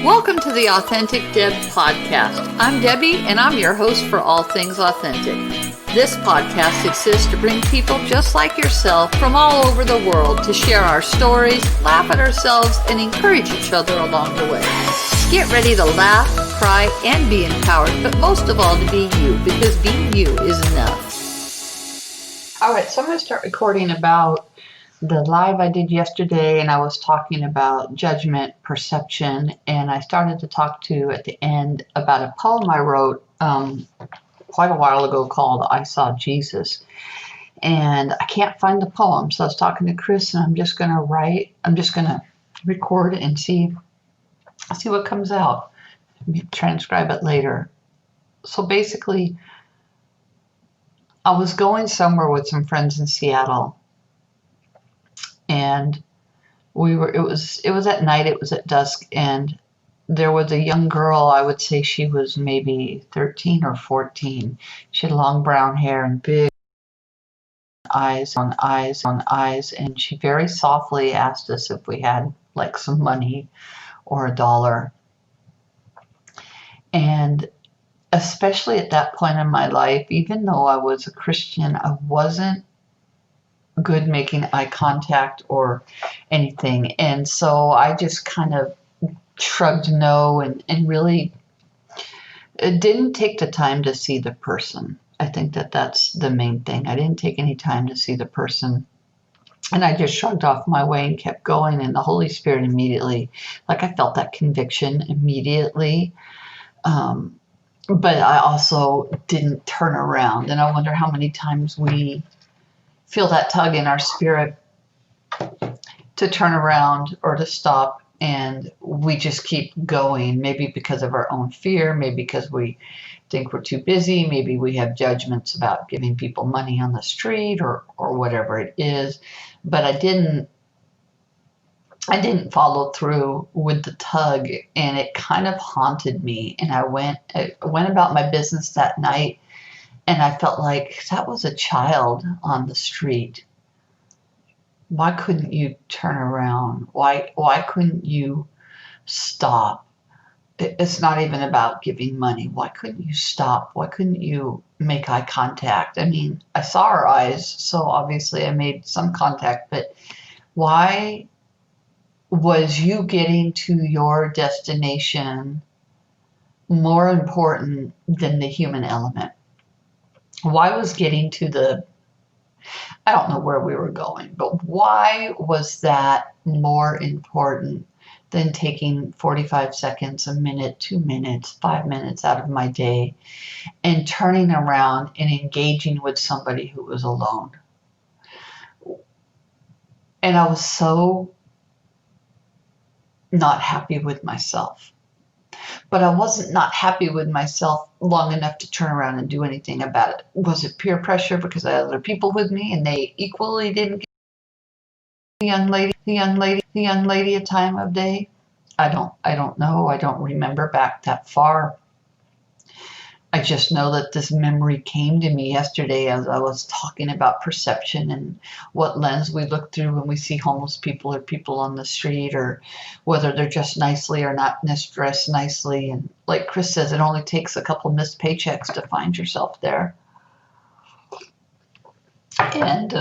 Welcome to the Authentic Deb podcast. I'm Debbie, and I'm your host for all things authentic. This podcast exists to bring people just like yourself from all over the world to share our stories, laugh at ourselves, and encourage each other along the way. Get ready to laugh, cry, and be empowered, but most of all to be you, because being you is enough. All right, so I'm going to start recording about the live I did yesterday, and I was talking about judgment, perception, and I started to talk to at the end about a poem I wrote quite a while ago called I Saw Jesus. And I can't find the poem, so I was talking to Chris, and I'm just going to record and see what comes out. Transcribe it later. So basically, I was going somewhere with some friends in Seattle, and it was at night, it was at dusk, and there was a young girl. I would say she was maybe 13 or 14. She had long brown hair and big eyes on eyes, and she very softly asked us if we had like some money or $1. And especially at that point in my life, even though I was a Christian, I wasn't good making eye contact or anything. And so I just kind of shrugged no and really didn't take the time to see the person. I think that's the main thing. I didn't take any time to see the person. And I just shrugged off my way and kept going. And the Holy Spirit immediately, like I felt that conviction immediately. But I also didn't turn around. And I wonder how many times we feel that tug in our spirit to turn around or to stop, and we just keep going, maybe because of our own fear, maybe because we think we're too busy, maybe we have judgments about giving people money on the street or whatever it is. But I didn't follow through with the tug, and it kind of haunted me. And I went about my business that night, and I felt like that was a child on the street. Why couldn't you turn around? Why couldn't you stop? It's not even about giving money. Why couldn't you stop? Why couldn't you make eye contact? I mean, I saw her eyes, so obviously I made some contact, but why was you getting to your destination more important than the human element? Why was getting to I don't know where we were going, but why was that more important than taking 45 seconds, a minute, 2 minutes, 5 minutes out of my day and turning around and engaging with somebody who was alone? And I was so not happy with myself. But I wasn't not happy with myself long enough to turn around and do anything about it. Was it peer pressure because I had other people with me and they equally didn't give the young lady a time of day? I don't know. I don't remember back that far. I just know that this memory came to me yesterday as I was talking about perception and what lens we look through when we see homeless people or people on the street, or whether they're dressed nicely or not dressed nicely. And like Chris says, it only takes a couple missed paychecks to find yourself there. And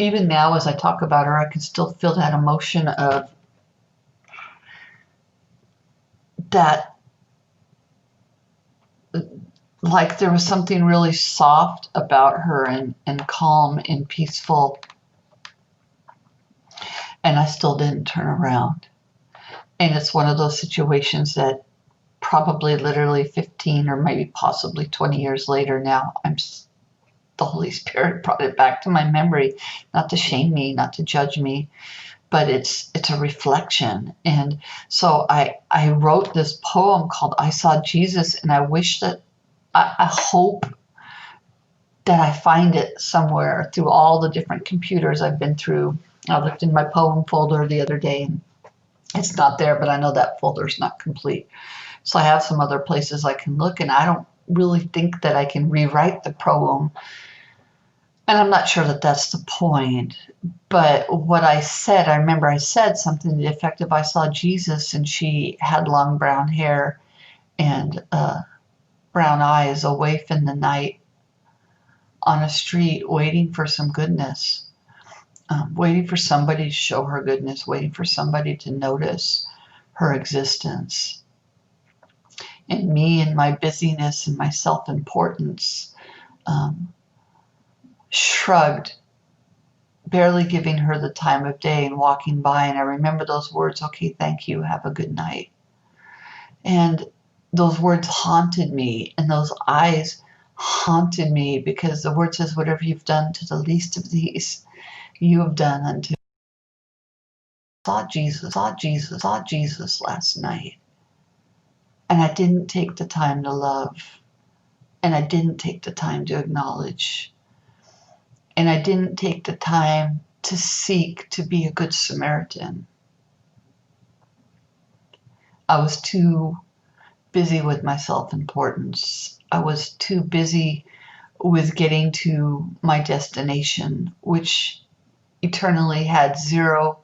even now, as I talk about her, I can still feel that emotion of that. Like there was something really soft about her and calm and peaceful. And I still didn't turn around. And it's one of those situations that probably literally 15 or maybe possibly 20 years later now, the Holy Spirit brought it back to my memory, not to shame me, not to judge me, but it's a reflection. And so I wrote this poem called I Saw Jesus, and I wish that I hope that I find it somewhere through all the different computers I've been through. I looked in my poem folder the other day, and it's not there, but I know that folder's not complete. So I have some other places I can look, and I don't really think that I can rewrite the poem And I'm not sure that that's the point, but what I said, I remember I said something to the effect of, I saw Jesus and she had long brown hair and brown eyes, a waif in the night on a street waiting for some goodness, waiting for somebody to show her goodness, waiting for somebody to notice her existence. And me and my busyness and my self-importance shrugged, barely giving her the time of day and walking by. And I remember those words, okay, thank you, have a good night. And those words haunted me, and those eyes haunted me, because the word says, whatever you've done to the least of these, you have done unto. I saw Jesus last night. And I didn't take the time to love. And I didn't take the time to acknowledge. And I didn't take the time to seek to be a good Samaritan. I was too busy with my self-importance. I was too busy with getting to my destination, which eternally had zero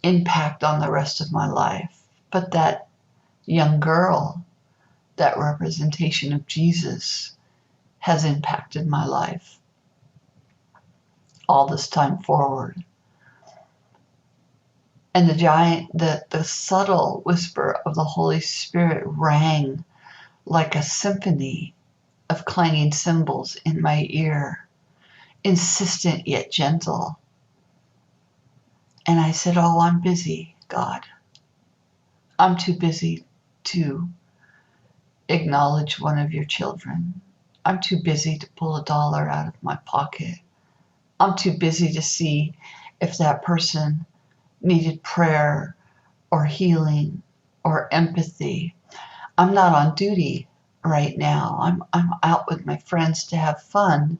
impact on the rest of my life. But that young girl, that representation of Jesus, has impacted my life all this time forward. And the subtle whisper of the Holy Spirit rang like a symphony of clanging cymbals in my ear, insistent yet gentle. And I said, oh, I'm busy, God. I'm too busy to acknowledge one of your children. I'm too busy to pull $1 out of my pocket. I'm too busy to see if that person needed prayer or healing or empathy. I'm not on duty right now. I'm out with my friends to have fun.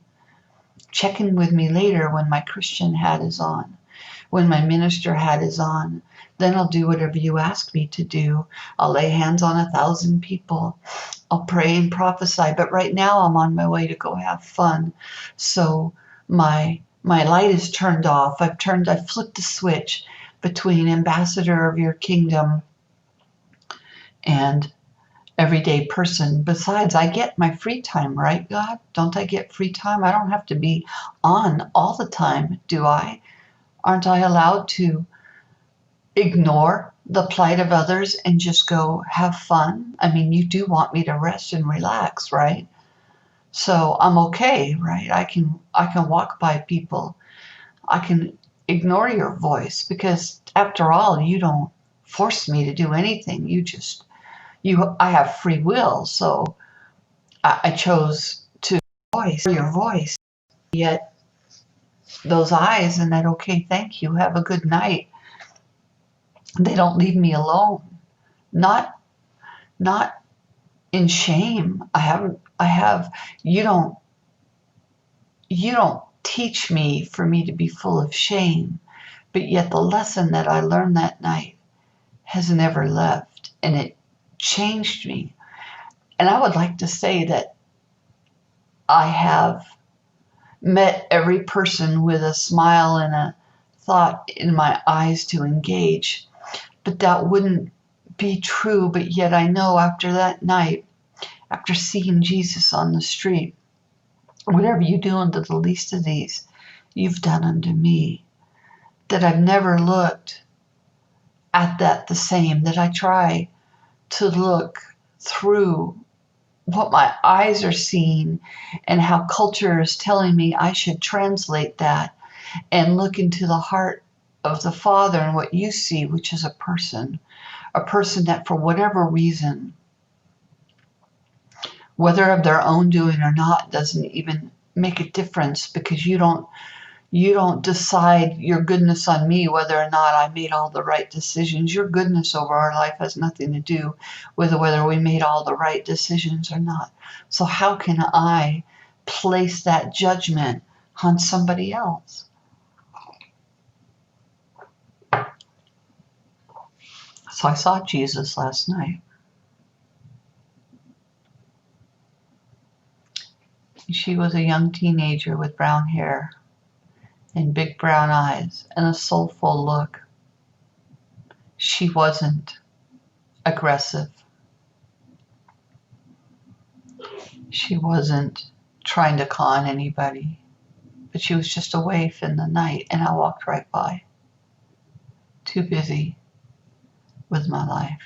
Check in with me later when my Christian hat is on, when my minister hat is on. Then I'll do whatever you ask me to do. I'll lay hands on 1,000 people. I'll pray and prophesy. But right now I'm on my way to go have fun. So my light is turned off. I've flipped the switch between ambassador of your kingdom and everyday person. Besides, I get my free time, right, God? Don't I get free time? I don't have to be on all the time, do I? Aren't I allowed to ignore the plight of others and just go have fun? I mean, you do want me to rest and relax, right? So I'm okay, right? I can walk by people. I can ignore your voice, because after all, you don't force me to do anything. I have free will, so I chose to voice your voice. Yet those eyes and that, okay, thank you, have a good night, they don't leave me alone. Not in shame. You don't teach me for me to be full of shame, but yet the lesson that I learned that night has never left, and it changed me. And I would like to say that I have met every person with a smile and a thought in my eyes to engage, but that wouldn't be true. But yet I know after that night, after seeing Jesus on the street, whatever you do unto the least of these, you've done unto me, that I've never looked at that the same, that I try to look through what my eyes are seeing and how culture is telling me I should translate that, and look into the heart of the Father and what you see, which is a person that for whatever reason, whether of their own doing or not, doesn't even make a difference, because you don't decide your goodness on me whether or not I made all the right decisions. Your goodness over our life has nothing to do with whether we made all the right decisions or not. So how can I place that judgment on somebody else? So I saw Jesus last night. She She was a young teenager with brown hair and big brown eyes and a soulful look. She wasn't aggressive. She wasn't trying to con anybody, but she was just a waif in the night, and I walked right by, too busy with my life,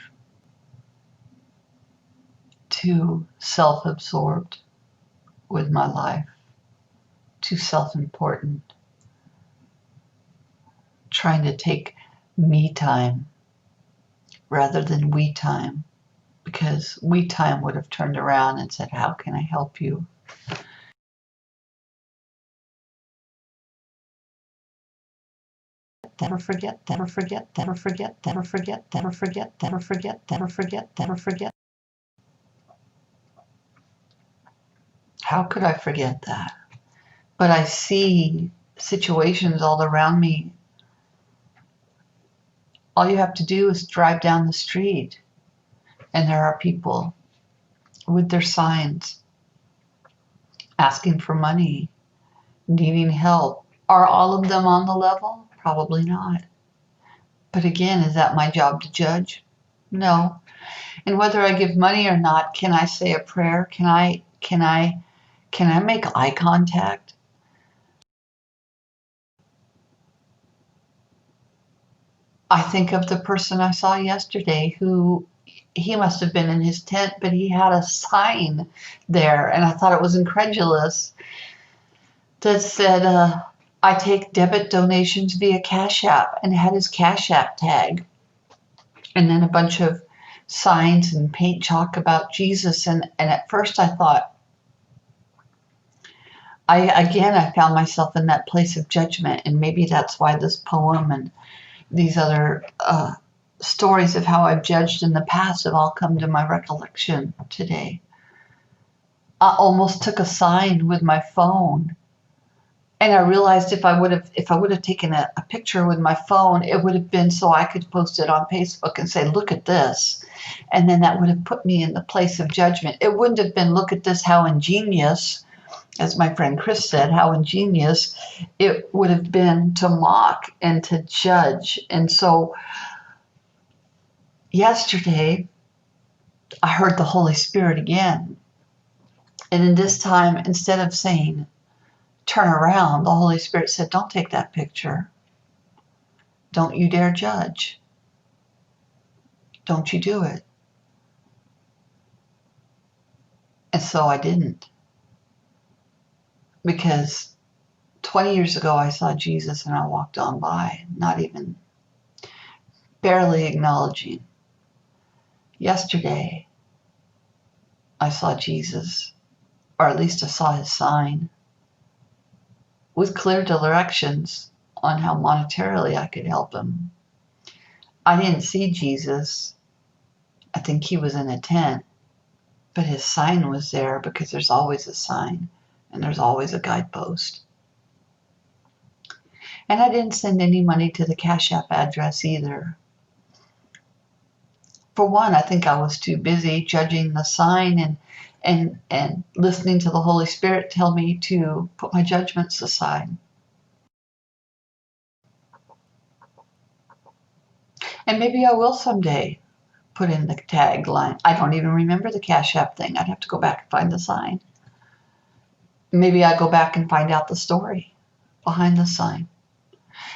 too self-absorbed with my life, too self-important, trying to take me time rather than we time, because we time would have turned around and said, how can I help you? Never forget, never forget, never forget, never forget, never forget, never forget, never forget, never forget. How could I forget that? But I see situations all around me. All you have to do is drive down the street, and there are people with their signs asking for money, needing help. Are all of them on the level? Probably not. But again, is that my job to judge? No. And whether I give money or not, can I say a prayer? Can I make eye contact? I think of the person I saw yesterday who he must have been in his tent, but he had a sign there, and I thought it was incredulous that said, I take debit donations via Cash App, and had his Cash App tag, and then a bunch of signs and paint chalk about Jesus. And at first I thought, I found myself in that place of judgment, and maybe that's why this poem and these other stories of how I've judged in the past have all come to my recollection today. I almost took a sign with my phone, and I realized if I would have taken a picture with my phone, it would have been so I could post it on Facebook and say, look at this. And then that would have put me in the place of judgment. It wouldn't have been, look at this, how ingenious, as my friend Chris said, how ingenious. It would have been to mock and to judge. And so yesterday, I heard the Holy Spirit again. And in this time, instead of saying, turn around, the Holy Spirit said, don't take that picture. Don't you dare judge. Don't you do it. And so I didn't. Because 20 years ago, I saw Jesus and I walked on by, not even barely acknowledging. Yesterday, I saw Jesus, or at least I saw his sign, with clear directions on how monetarily I could help him. I didn't see Jesus. I think he was in a tent, but his sign was there, because there's always a sign and there's always a guidepost. And I didn't send any money to the Cash App address either. For one, I think I was too busy judging the sign and listening to the Holy Spirit tell me to put my judgments aside. And maybe I will someday put in the tagline. I don't even remember the Cash App thing. I'd have to go back and find the sign. Maybe I go back and find out the story behind the sign.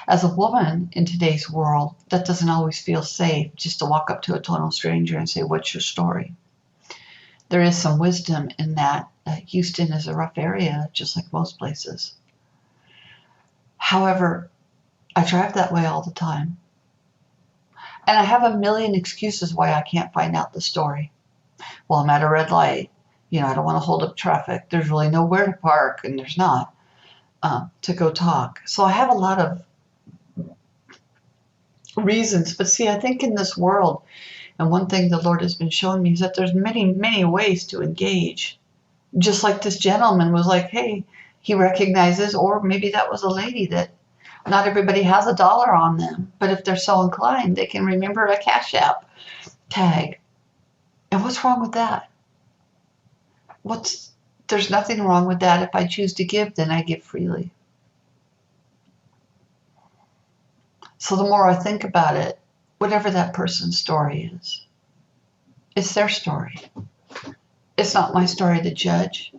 As a woman in today's world, that doesn't always feel safe, just to walk up to a total stranger and say, what's your story? There is some wisdom in that. Houston is a rough area, just like most places. However, I drive that way all the time. And I have a million excuses why I can't find out the story. Well, I'm at a red light. I don't want to hold up traffic. There's really nowhere to park, and there's not, to go talk. So I have a lot of reasons. But see, I think in this world, and one thing the Lord has been showing me is that there's many, many ways to engage. Just like this gentleman was like, hey, he recognizes, or maybe that was a lady, that not everybody has $1 on them, but if they're so inclined, they can remember a Cash App tag. And what's wrong with that? There's nothing wrong with that. If I choose to give, then I give freely. So the more I think about it, whatever that person's story is, it's their story. It's not my story to judge.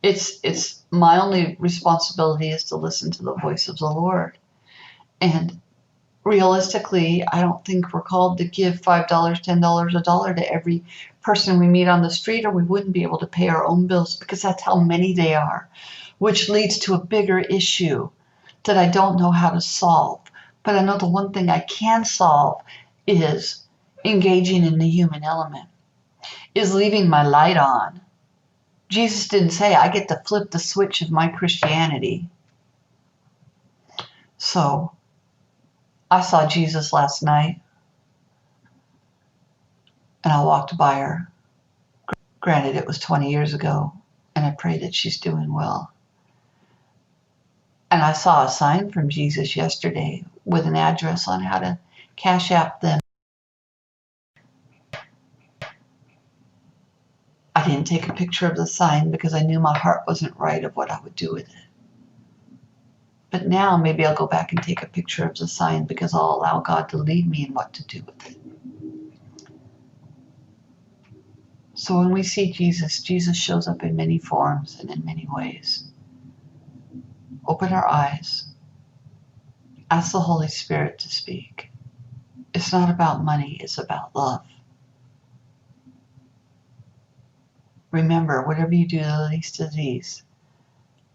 It's my only responsibility is to listen to the voice of the Lord. And realistically, I don't think we're called to give $5, $10, $1 to every person we meet on the street, or we wouldn't be able to pay our own bills, because that's how many they are, which leads to a bigger issue that I don't know how to solve. But I know the one thing I can solve is engaging in the human element, is leaving my light on. Jesus didn't say I get to flip the switch of my Christianity. So I saw Jesus last night, and I walked by her. Granted, it was 20 years ago, and I pray that she's doing well. And I saw a sign from Jesus yesterday with an address on how to Cash App them. I didn't take a picture of the sign because I knew my heart wasn't right of what I would do with it. But now maybe I'll go back and take a picture of the sign, because I'll allow God to lead me in what to do with it. So when we see Jesus, Jesus shows up in many forms and in many ways. Open our eyes. Ask the Holy Spirit to speak. It's not about money, it's about love. Remember, whatever you do to the least of these,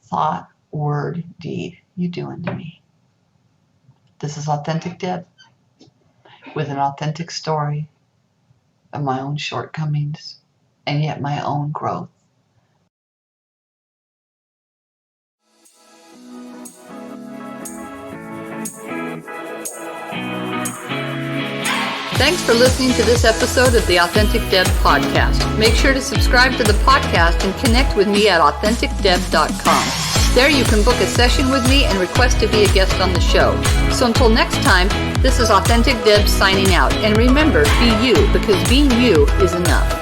thought, word, deed, you do unto me. This is Authentic Deb, with an authentic story of my own shortcomings and yet my own growth. Thanks for listening to this episode of the Authentic Deb podcast. Make sure to subscribe to the podcast and connect with me at AuthenticDeb.com. There you can book a session with me and request to be a guest on the show. So until next time, this is Authentic Deb signing out. And remember, be you, because being you is enough.